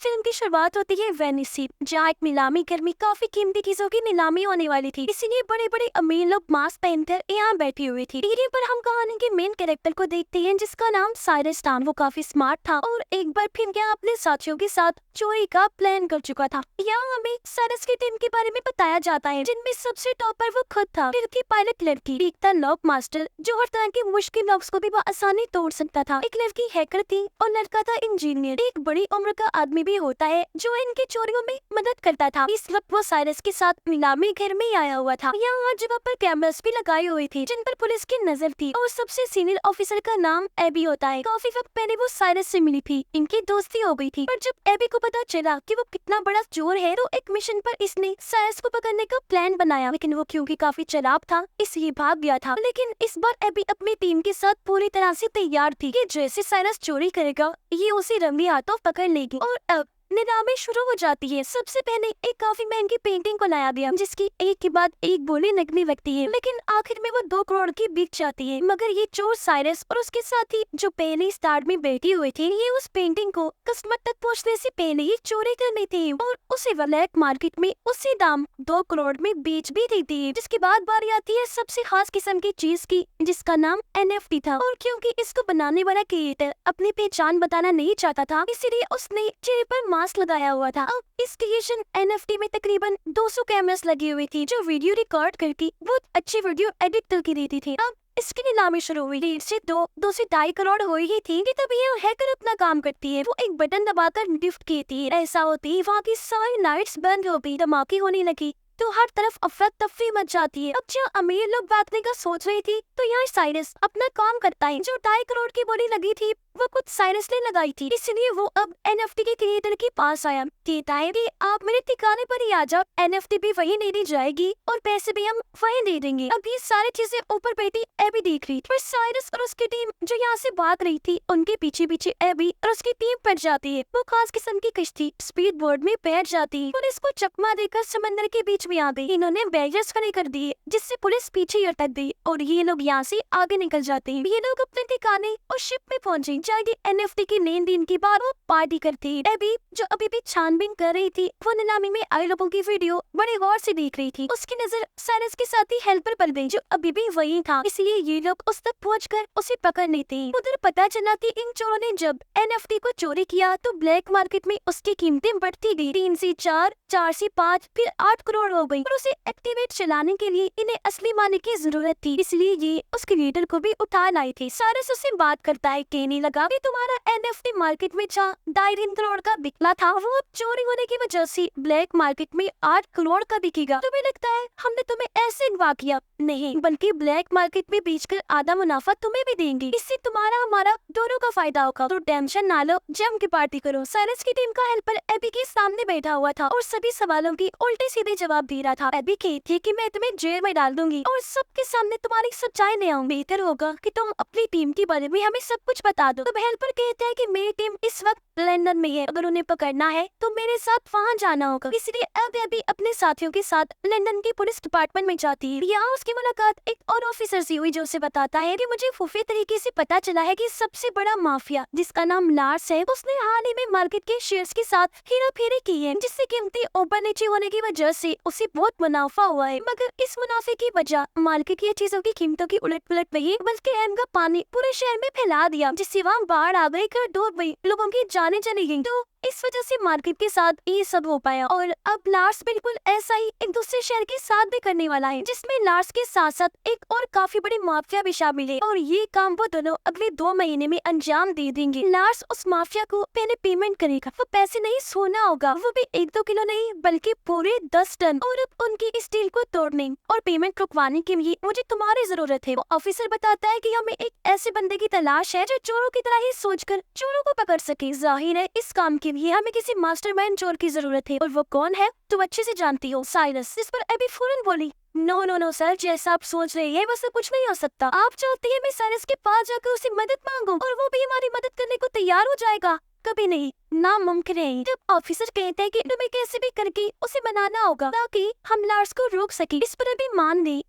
Film की शुरुआत होती है वेनिस से, जहाँ एक नीलामी घर में काफी कीमती चीजों की नीलामी होने वाली थी। इसीलिए बड़े बड़े अमीर लोग मास्क पहनकर यहाँ बैठे हुए थे। टीवी पर हम कहानी के मेन कैरेक्टर को देखते हैं, जिसका नाम साइरस था। वो काफी स्मार्ट था और एक बार फिर यहाँ अपने साथियों के साथ चोरी का प्लान कर चुका था। यहाँ हमें साइरस की टीम के बारे में बताया जाता है, जिनमें सबसे टॉप पर वो खुद था। फिर थी पायलट लड़की, एक था लॉक मास्टर, जो हर तरह के मुश्किल लॉक्स को भी आसानी तोड़ सकता था। एक लड़की हैकर थी और लड़का था इंजीनियर। एक बड़ी उम्र का आदमी भी होता है जो इनके चोरियों में मदद करता था। इस वक्त वो साइरस के साथ नीलामी घर में आया हुआ था। यहाँ हर जगह पर कैमरास भी लगाए हुए थे, जिन पर पुलिस की नजर थी। और सबसे सीनियर ऑफिसर का नाम एबी होता है। काफी वक्त पहले वो साइरस से मिली थी, इनकी दोस्ती हो गई थी। पर जब एबी को पता चला कि वो कितना बड़ा चोर है, तो एक मिशन पर इसने साइरस को पकड़ने का प्लान बनाया। लेकिन वो क्योंकि काफी चालाक था, इसलिए भाग गया था। लेकिन इस बार एबी अपनी टीम के साथ पूरी तरह से तैयार थी कि जैसे साइरस चोरी करेगा, ये उसी रंगी हाथों पकड़ लेगी। और अब नीलामी शुरू हो जाती है। सबसे पहले एक काफी महंगी पेंटिंग को लाया गया, जिसकी एक के बाद एक बोली लगने लगती है। लेकिन आखिर में वो 2 करोड़ की बिक जाती है। मगर ये चोर साइरस और उसके साथी जो पहले स्टार्ट में बैठे हुए थे, ये उस पेंटिंग को कस्टमर तक पहुंचने से पहले ही चोरी कर लेते हैं और उसे ब्लैक मार्केट में उसी दाम 2 करोड़ में बेच भी देती है। जिसके बाद बारी आती है सबसे खास किस्म की चीज की, जिसका नाम एनएफटी था। और क्योंकि इसको बनाने वाला क्रिएटर अपनी पहचान बताना नहीं चाहता था, इसीलिए उसने चेहरे पर मास्क लगाया हुआ था। अब इस क्रिएशन एनएफटी में तकरीबन 200 कैमरास लगी हुई थी, जो वीडियो रिकॉर्ड करके बहुत अच्छी वीडियो एडिट करके देती थी। अब इसकी नीलामी शुरू हुई। 1.5 से 2.5 करोड़ हुई ही थी कि तभी यह हैकर अपना काम करती है। वो एक बटन दबाकर लिफ्ट कहती है। ऐसा होती है वहाँ की सारी लाइट्स बंद हो गई, धमाके होने लगी, तो हर तरफ अफरा तफरी मच जाती है। अब जहाँ अमीर लोग भागने का सोच रही थी, तो यहाँ साइरस अपना काम करता है। जो 2.5 करोड़ की बोली लगी थी, वो कुछ साइरस ने लगाई थी, इसलिए वो अब एनएफटी के क्रिएटर के पास आया। कहता है कि आप मेरे ठिकाने पर ही आ जाओ, एनएफटी भी वही दे दी जाएगी और पैसे भी हम वही दे देंगे। अब ये सारी चीजें ऊपर बैठी एबी देख रही थी, पर साइरस और उसकी टीम जो यहाँ से भाग रही थी, उनके पीछे पीछे एबी और उसकी टीम पड़ जाती है। वो खास किस्म की कश्ती स्पीड बोर्ड में बैठ जाती है। पुलिस को चकमा देकर समंदर के बीच में आ गई। इन्होंने बैरियर्स खड़े कर दिए, जिससे पुलिस पीछे अटक गई और ये लोग यहाँ से आगे निकल जाते हैं। ये लोग अपने ठिकाने और शिप में पहुंचे। जाएगी एनएफटी की लेन देन के बाद वो पार्टी करती है। एबी जो अभी भी छानबीन कर रही थी, वो नीलामी में आई लोगों की वीडियो बड़े गौर से देख रही थी। उसकी नजर साइरस के साथी हेल्पर पर गई, जो अभी भी वही था, इसलिए ये लोग उस तक पहुंचकर उसे पकड़ लेते हैं। उधर पता चला कि इन चोरों ने जब एनएफटी को चोरी किया, तो ब्लैक मार्केट में उसकी कीमतें बढ़ती गई। 3 से 4, 4 से 5, फिर 8 करोड़ हो गई। और उसे एक्टिवेट चलाने के लिए इन्हें असली मालिक की जरूरत थी, इसलिए ये उस क्रिएटर को भी उठा लाई थी। साइरस उससे बात करता है, कहने लगा कि तुम्हारा एनएफटी मार्केट में 2.5 करोड़ का बिकला था, वो अब चोरी होने की वजह से ब्लैक मार्केट में 8 करोड़ का बिकेगा। तुम्हें लगता है हमने तुम्हें ऐसे अगवा किया? नहीं, बल्कि ब्लैक मार्केट में बेचकर आधा मुनाफा तुम्हें भी देंगे। इससे तुम्हारा हमारा दोनों का फायदा होगा, तो टेंशन ना लो, जम के पार्टी करो। साइरस की टीम का हेल्पर एबी के सामने बैठा हुआ था और सभी सवालों की उल्टे सीधे जवाब दे रहा था। एबी कहती थी कि मैं तुम्हें जेल में डाल दूंगी और सबके सामने तुम्हारी सच्चाई ले आऊंगी। बेहतर होगा कि तुम अपनी टीम के बारे में हमें सब कुछ बता दो। तो हेल्पर कहते हैं कि मेरी टीम इस वक्त लंदन में है, अगर उन्हें पकड़ना है तो मेरे साथ वहाँ जाना होगा। इसलिए अब एबी अपने साथियों के साथ लंदन की पुलिस डिपार्टमेंट में जाती है। यहाँ उसकी मुलाकात एक और ऑफिसर से हुई, जो उसे बताता है कि मुझे खुफिया तरीके से पता चला है कि सबसे बड़ा माफिया, जिसका नाम लार्स है, उसने हाल ही में मार्केट के शेयर्स के साथ हेरा फेरी की है, जिससे कीमतें ऊपर नीचे होने की वजह से उसे बहुत मुनाफा हुआ है। मगर इस मुनाफे की वजह मार्केट की चीजों की कीमतों की उलट पलट नहीं, बल्कि एन का पानी पूरे शहर में फैला दिया, जिससे वहाँ बाढ़ आ गई, घर डूब गई, लोगों की जाने चली गई। तो इस वजह से मार्केट के साथ ये सब हो पाया। और अब लार्स बिल्कुल ऐसा ही एक दूसरे शहर के साथ भी करने वाला है, जिसमें लार्स के साथ साथ एक और काफी बड़ी माफिया भी शामिल है। और ये काम वो दोनों अगले 2 महीने में अंजाम दे देंगे। लार्स उस माफिया को पहले पेमेंट करेगा। वो पैसे नहीं, सोना होगा, वो भी 1-2 किलो नहीं, बल्कि पूरे 10 टन। और अब उनकी इस डील को तोड़ने और पेमेंट रुकवाने के लिए मुझे तुम्हारी जरूरत है। वो ऑफिसर बताता है कि हमें एक ऐसे बंदे की तलाश है जो चोरों की तरह ही सोचकर चोरों को पकड़ सके। जाहिर है इस काम के लिए हमें किसी मास्टरमाइंड चोर की जरूरत है। और वो कौन है तुम अच्छे से जानती हो, साइरस। इस पर एबी फौरन बोली, नो नो नो सर, जैसा आप सोच रहे हैं वैसे कुछ नहीं हो सकता। आप चाहती है मैं साइरस के पास जाकर उससे मदद मांगूं और वो भी हमारी मदद करने को तैयार हो जाएगा? कभी नहीं, नामुमकिन है। जब ऑफिसर कहते हैं कि तुम्हें कैसे भी करके उसे बनाना होगा ताकि हम लार्स को रोक सके, इस पर अभी मान ली।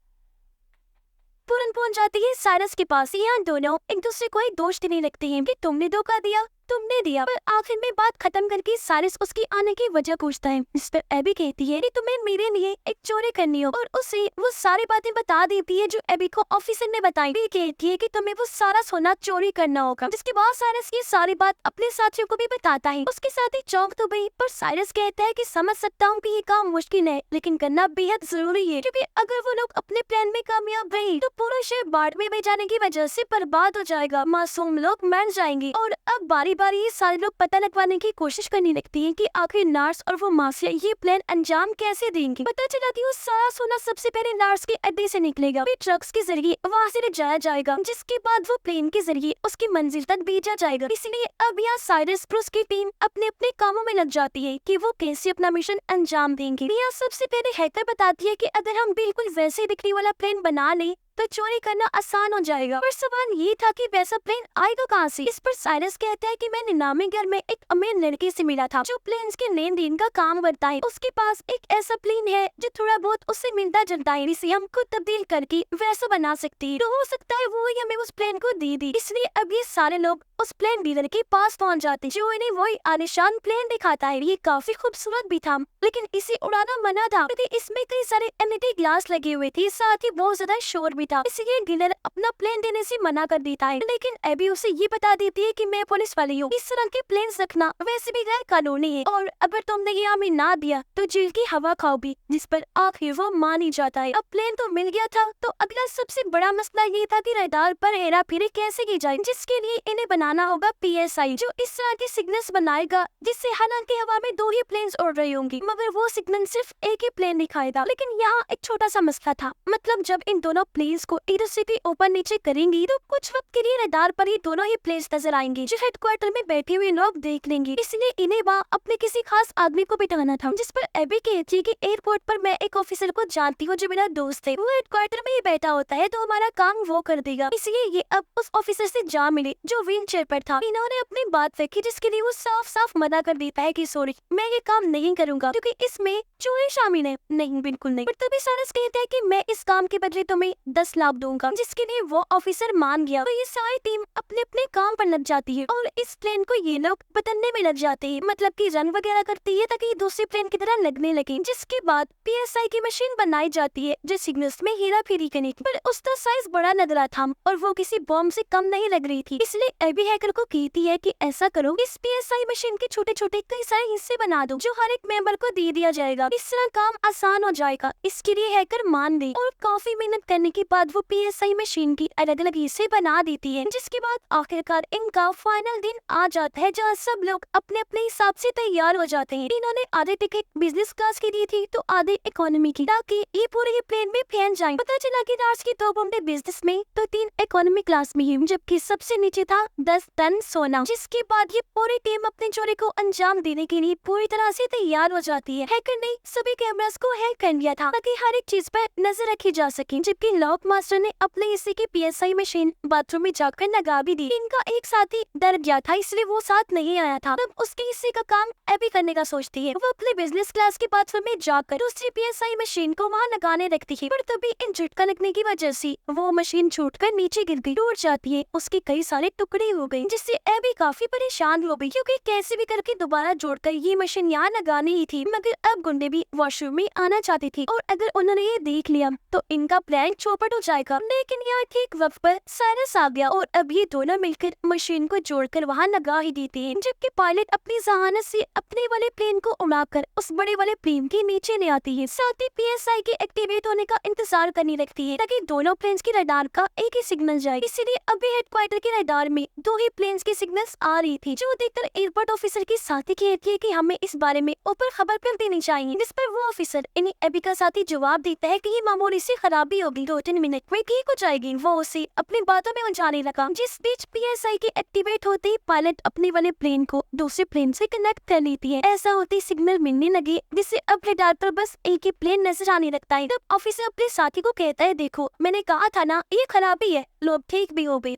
तुरंत पहुंच जाती है साइरस के पास। यहाँ दोनों एक दूसरे को ही दोष देने लगते हैं कि तुमने धोखा दिया, तुमने दिया। पर आखिर में बात खत्म करके साइरस उसकी आने की वजह पूछता है, जिस पर एबी कहती है कि तुम्हें मेरे लिए एक चोरी करनी हो, और उसे वो सारी बातें बता देती है जो एबी को ऑफिसर ने बताई। भी कहती है कि तुम्हें वो सारा सोना चोरी करना होगा, जिसके बाद साइरस ये सारी बात अपने साथियों को भी बताता है। उसके साथी चौंक तो गई, पर साइरस कहता है कि समझ सकता हूँ कि ये काम मुश्किल है, लेकिन करना बेहद जरूरी है, क्योंकि अगर वो लोग अपने प्लान में कामयाब रहे तो पूरा शहर बाढ़ में बह जाने की वजह से बर्बाद हो जाएगा, मासूम लोग मर जाएंगे। और अब बारी बारी ये सारे लोग पता लगवाने की कोशिश करने लगती हैं कि आखिर नार्स और वो मासिया ये प्लान अंजाम कैसे देंगे। पता चला कि वो सारा सोना सबसे पहले नार्स के अड्डे से निकलेगा, फिर ट्रक्स के जरिए वहाँ से ले जाया जाएगा, जिसके बाद वो प्लेन के जरिए उसकी मंजिल तक भेजा जाएगा। इसलिए अब यहाँ साइरस और उसकी टीम अपने अपने कामों में लग जाती है कि वो कैसे अपना मिशन अंजाम देंगे। यहाँ सबसे पहले हैकर बताती है कि अगर हम बिल्कुल वैसे दिखने वाला प्लेन बना लें तो चोरी करना आसान हो जाएगा। पर सवाल ये था कि वैसा प्लेन आएगा कहाँ से। इस पर साइरस कहता है कि मैं नीलामी घर में एक अमीर लड़के से मिला था जो प्लेन्स के लेन देन का काम करता है। उसके पास एक ऐसा प्लेन है जो थोड़ा बहुत उससे मिलता जुलता है, इसे हम खुद तब्दील करके वैसा बना सकते हैं। तो हो सकता है वो हमें उस प्लेन को दे दी। इसलिए अब ये सारे लोग उस प्लेन डीलर के पास पहुंच जाते, जो इन्हें वही आलिशान प्लेन दिखाता है। ये काफी खूबसूरत भी था, लेकिन इसे उड़ाना मना था क्योंकि इसमें कई सारे एलईडी ग्लास लगे हुए थे, साथ ही बहुत ज्यादा शोर भी था। इसलिए डीलर अपना प्लेन देने से मना कर देता है, लेकिन एबी उसे ये बता देती है कि मैं पुलिस वाली हूँ, इस तरह के प्लेन रखना वैसे भी गैर कानूनी है, और अगर तुमने ये हमें ना दिया तो जेल की हवा खाओगी। जिस पर आखिर वो मान ही जाता है। अब प्लेन तो मिल गया था, तो अगला सबसे बड़ा मसला ये था कि रडार पर हेरा फेरी कैसे की जाए, जिसके लिए इन्हें बनाना होगा PSI, जो इस तरह के सिग्नल्स बनाएगा जिससे हालांकि हवा में 2 ही प्लेन्स उड़ रही होंगी, मगर वो सिग्नल सिर्फ एक ही प्लेन दिखाएगा। लेकिन यहाँ एक छोटा सा मसला था, मतलब जब इन दोनों प्लेन्स को इधर से भी ऊपर नीचे करेंगी तो कुछ वक्त के लिए रडार पर ही दोनों ही प्लेन्स नजर आएंगे, जो हेडक्वार्टर में बैठे हुए लोग देख लेंगे। इसलिए इन्हें वहाँ अपने किसी खास आदमी को बिठाना था। जिस पर एबी कहती है कि एयरपोर्ट पर मैं एक ऑफिसर को जानती हूँ जो मेरा दोस्त है, वो हेडक्वार्टर में ही बैठा होता है, तो हमारा काम वो कर देगा। इसलिए ये अब उस ऑफिसर से जा मिले जो व्हील चेयर पर था। इन्होंने अपनी बात रखी, जिसके लिए वो साफ साफ मना कर देता है कि सॉरी, मैं ये काम नहीं करूंगा क्योंकि इसमें चोरी शामिल है। नहीं, बिल्कुल नहीं। पर तभी साइरस कहता है कि मैं इस काम के बदले तुम्हें 10 लाख दूंगा, जिसके लिए वो ऑफिसर मान गया। तो ये सारी टीम अपने अपने काम पर लग जाती है और इस प्लेन को ये लोग बदलने में लग जाते हैं, मतलब कि रंग वगैरह करती है ताकि दूसरे प्लेन की तरह लगने लगे। जिसके बाद PSI की मशीन बनाई जाती है जो सिग्नल्स में हेरा फेरी करने की, पर उसका साइज बड़ा लग रहा था और वो किसी बॉम्ब से कम नहीं लग रही थी। इसलिए एबी हैकर को कहती है कि ऐसा करो, इस PSI मशीन के छोटे छोटे कई सारे हिस्से बना दो जो हर एक मेंबर को दे दिया जाएगा, इस तरह काम आसान हो जाएगा। इसके लिए हैकर मान गई और काफी मेहनत करने के बाद वो PSI मशीन की अलग अलग हिस्से बना देती है। जिसके बाद आखिरकार इनका फाइनल दिन आ जाता है, जहाँ सब लोग अपने अपने हिसाब से तैयार हो जाते हैं। इन्होंने आधे टिकट बिजनेस क्लास की दी थी तो आधे इकोनॉमी की, ताकि ये पूरे प्लेन में फैल जाए। पता चला कि राज की 2 बम्बे बिजनेस में तो 3 इकोनॉमी क्लास में ही, जबकि सबसे नीचे था 10 टन सोना। जिसके बाद ये पूरी टीम अपने चोरी को अंजाम देने के लिए पूरी तरह से तैयार हो जाती है। हैकर ने सभी कैमरास को हैक कर लिया था ताकि हर एक चीज पर नजर रखी जा सके, जबकि लॉक मास्टर ने अपने हिस्से की PSI मशीन बाथरूम में जाकर लगा भी दी। इनका एक साथी डर गया था, इसलिए वो साथ नहीं आया था। तब उसके हिस्से का काम एबी करने का सोचती है। वो अपने बिजनेस क्लास के बाथरूम में जाकर दूसरी PSI मशीन को वहाँ लगाने रखती है, पर तभी इन झटका लगने की वजह से वो मशीन छूटकर नीचे गिर गई, टूट जाती है। उसके कई सारे टुकड़े हो गए, जिससे एबी काफी परेशान हो गई, क्योंकि कैसे भी करके दोबारा जोड़कर ये मशीन यहाँ लगानी ही थी। मगर अब गुंडे भी वॉशरूम में आना चाहती थी और अगर उन्होंने ये देख लिया तो इनका प्लान चौपट हो जाएगा। लेकिन यहाँ ठीक वक्त पर साइरस आ गया और अब ये दोनों मिलकर मशीन को जोड़कर वहाँ लगा ही देते हैं, जबकि पायलट अपनी जहानत से अपने वाले प्लेन को उड़ाकर उस बड़े वाले प्लेन के नीचे ले आती है। साथ ही PSI के एक्टिवेट होने का इंतजार करने लगती है ताकि दोनों प्लेन्स की रडार का एक ही सिग्नल जाए। इसीलिए अभी हेडक्वार्टर के रडार में 2 ही प्लेन्स की सिग्नल्स आ रही थी, जो देखकर एयरपोर्ट ऑफिसर की साथी कहती है कि हमें इस बारे में ऊपर खबर कर देनी चाहिए। जिस पर वो ऑफिसर इन्हें एबी का साथी जवाब देता है कि ये मामूली सी खराबी होगी, 2-3 मिनट में ठीक हो जाएगी। वो उसे अपनी बातों में उलझाने लगा। जिस बीच PSI के एक्टिवेट होते ही पायलट अपने वाले प्लेन को दूसरे प्लेन से कनेक्ट कर लेती है। ऐसा होते ही सिग्नल मिलने लगे, जिससे अब रडार पर बस एक ही प्लेन नजर आने लगता है। तब ऑफिसर अपने साथी को कहता है, देखो मैंने कहा था ना ये खराबी है, लोग ठीक भी हो गए।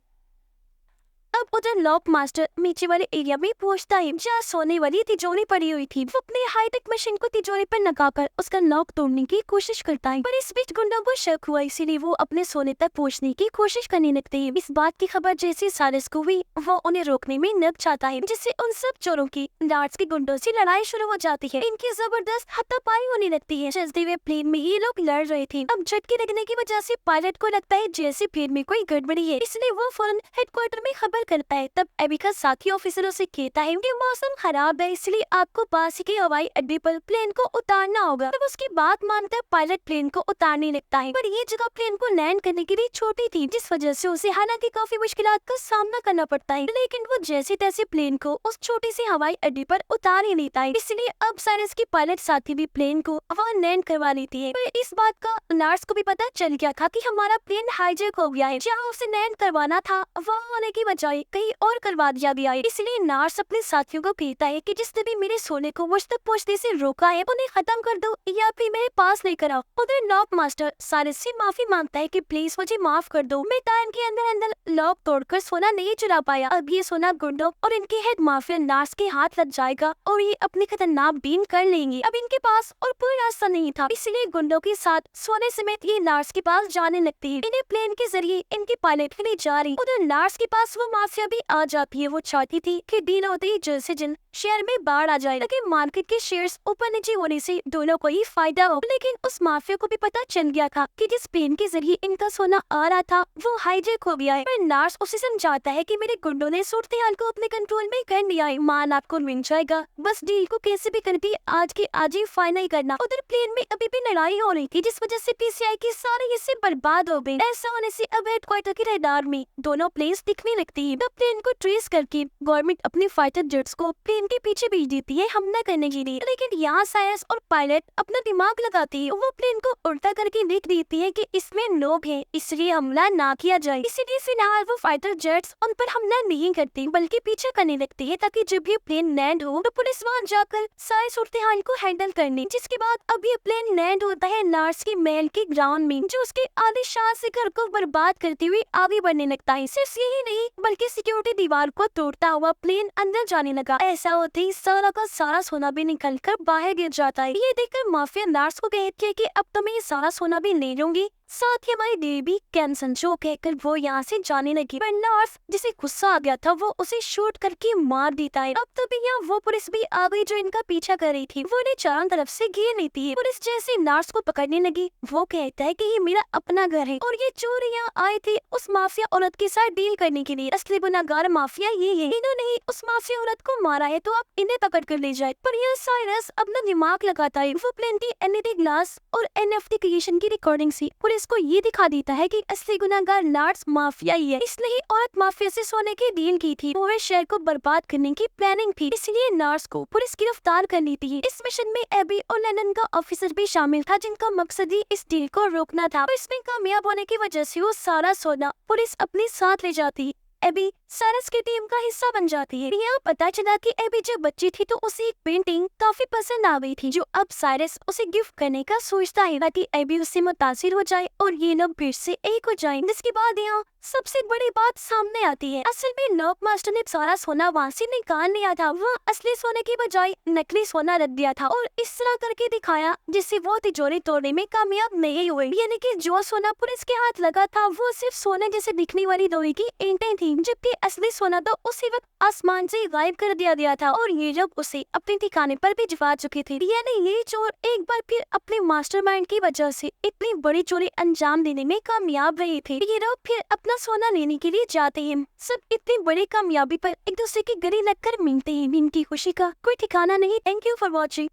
अब उधर लॉक मास्टर नीचे वाले एरिया में पहुंचता है जहाँ सोने वाली तिजोरी पड़ी हुई थी। वो अपने हाईटेक मशीन को तिजोरी पर लगाकर उसका लॉक तोड़ने की कोशिश करता है, पर इस बीच गुंडों को शक हुआ, इसीलिए वो अपने सोने तक पहुंचने की कोशिश करने लगते हैं। इस बात की खबर जैसे सारिस को हुई, वो उन्हें रोकने में लग जाता है, जिससे उन सब चोरों की नार्स के गुंडों से लड़ाई शुरू हो जाती है। इनकी जबरदस्त हाथापाई होने लगती है। चलते हुए प्लेन में ये लोग लड़ रहे थे। अब झटके लगने की वजह से पायलट को लगता है जैसे प्लेन में कोई गड़बड़ी है, इसलिए वो फौरन हेडक्वार्टर में खबर करता है। तब एबी का साथी ऑफिसरों से कहता है कि मौसम खराब है, इसलिए आपको पास के हवाई अड्डे पर प्लेन को उतारना होगा। तब उसकी बात मानकर पायलट प्लेन को उतारने लगता है, पर ये जगह प्लेन को लैंड करने के लिए छोटी थी, जिस वजह से उसे हालांकि काफी मुश्किलात का सामना करना पड़ता है, लेकिन वो जैसे तैसे प्लेन को उस छोटी सी हवाई अड्डे पर उतार ही लेता है। इसलिए अब साइरस की पायलट साथी भी प्लेन को वहाँ लैंड करवा लेती है। पर इस बात का नार्स को भी पता चल गया था कि हमारा प्लेन हाईजैक हो गया है। जहाँ उसे लैंड करवाना था वहाँ आने की बजाय कहीं और करवा दिया गया है। इसलिए नार्स अपने साथियों को कहता है कि जिसने भी मेरे सोने को मुझ तक पहुँचने से रोका है उन्हें खत्म कर दो या फिर मेरे पास लेकर आओ। उधर लॉक मास्टर सारिस से माफी मांगता है कि प्लीज मुझे माफ कर दो, मैं टाइम के अंदर अंदर लॉक तोड़कर सोना नहीं चुरा पाया। अब ये सोना गुंडों और इनके हेड माफिया नार्स के हाथ लग जाएगा और ये अपनी खतरनाक बीन कर लेंगे। अब इनके पास और कोई रास्ता नहीं था, इसलिए गुंडों के साथ सोने समेत ये नार्स के पास जाने लगती है। इन्हें प्लेन के जरिए इनके पायलट के लिए जा रही। उधर नार्स के पास वो माफिया भी आ जाती है। वो चाहती थी कि डील होते ही जल्द से जल्द शेयर में बाढ़ आ जाए, लेकिन मार्केट के शेयर्स ऊपर नीचे होने से दोनों को ही फायदा हो। लेकिन उस माफिया को भी पता चल गया था कि जिस प्लेन के जरिए इनका सोना आ रहा था वो हाईजैक हो गया है। पर नार्स उसे समझाता है कि मेरे गुंडों ने सूरत हाल को अपने कंट्रोल में कर लिया है, मान आपको मिल जाएगा, बस डील को कैसे भी करके आज के आज ही फाइनल करना। उधर प्लेन में अभी भी लड़ाई हो रही थी, जिस वजह से पीसीआई के सारे हिस्से बर्बाद हो गए। ऐसा होने से अब हेडक्वार्टर के रडार में दोनों प्लेन्स दिखने लगती है। तब प्लेन को ट्रेस करके गवर्नमेंट अपने फाइटर जेट्स को प्लेन के पीछे भेज देती है हमला करने के लिए। लेकिन यहाँ साइरस और पायलट अपना दिमाग लगाती है। वो प्लेन को उल्टा करके लिख देती है कि इसमें लोग हैं, इसलिए हमला ना किया जाए। इसीलिए फिलहाल वो फाइटर जेट्स उन पर हमला नहीं करती, बल्कि पीछे करने लगती है, ताकि जब ये प्लेन लैंड हो तो पुलिस वहाँ जाकर सारे सूरत हाल को हैंडल करने। जिसके बाद अब ये प्लेन लैंड होता है नार्स के महल के ग्राउंड में, जो उसके आलीशान से घर को बर्बाद करते हुए आगे बढ़ने लगता है। सिर्फ यही नहीं बल्कि सिक्योरिटी दीवार को तोड़ता हुआ प्लेन अंदर जाने लगा। ऐसा होते ही सारा का सारा सोना भी निकलकर बाहर गिर जाता है। ये देखकर माफिया नार्स को कहती है कि अब तो मैं ये सारा सोना भी ले लूंगी, साथ ही हमारी देवी भी कैंसन। जो कहकर वो यहाँ से जाने लगी, पर नार्स जिसे गुस्सा आ गया था वो उसे शूट करके मार देता है। अब तो भी यहाँ वो पुलिस भी आ गई जो इनका पीछा कर रही थी। वो इन्हें चारों तरफ से घेर लेती है। पुलिस जैसे नार्स को पकड़ने लगी, वो कहता है कि ये मेरा अपना घर है और ये चोर यहाँ आए थे उस माफिया औरत के साथ डील करने के लिए। असली गुनाहगार माफिया ये है, इन्होंने ही उस माफिया औरत को मारा है, तो आप इन्हें पकड़ कर ले जाए। पर यह साइरस अपना दिमाग लगाता है। वो प्लेन की एलईडी ग्लास और एनएफटी क्रिएशन की रिकॉर्डिंग से पुलिस को ये दिखा देता है कि असली गुनाहगार नार्स माफिया ही है। इसलिए औरत माफिया से सोने की डील की थी, पूरे शहर को बर्बाद करने की प्लानिंग थी, इसलिए नार्स को पुलिस गिरफ्तार कर लेती है। इस मिशन में एबी और लेनन का ऑफिसर भी शामिल था, जिनका मकसद ही इस डील को रोकना था। तो इसमें कामयाब होने की वजह से वो सारा सोना पुलिस अपने साथ ले जाती। एबी साइरस की टीम का हिस्सा बन जाती है। यहाँ पता चला कि एबी जब बच्ची थी तो उसे एक पेंटिंग काफी पसंद आ गई थी, जो अब साइरस उसे गिफ्ट करने का सोचता है ताकि एबी उससे मुतासिर हो जाए और ये लोग फिर से एक हो जाएं। जिसके बाद यहाँ सबसे बड़ी बात सामने आती है। असल में लॉक मास्टर ने सारा सोना वहाँ से निकाल लिया था, वहाँ असली सोने की बजाय नकली सोना रख दिया था और इस तरह करके दिखाया जिससे वो तिजोरी तोड़ने में कामयाब नहीं हुए। यानी कि जो सोना पुलिस के हाथ लगा था वो सिर्फ सोने जैसे दिखने वाली लोहे की ईंटें थी, जबकि असली सोना तो उसी वक्त आसमान से गायब कर दिया गया था और ये लोग उसे अपने ठिकाने पर भी भिजवा चुके थे। यानी ये चोर एक बार फिर अपने मास्टरमाइंड की वजह से इतनी बड़ी चोरी अंजाम देने में कामयाब रहे थे। ये लोग फिर अपना सोना लेने के लिए जाते हैं। सब इतनी बड़ी कामयाबी पर एक दूसरे की गले लगकर मिलते हैं। इनकी खुशी का कोई ठिकाना नहीं। Thank you for watching.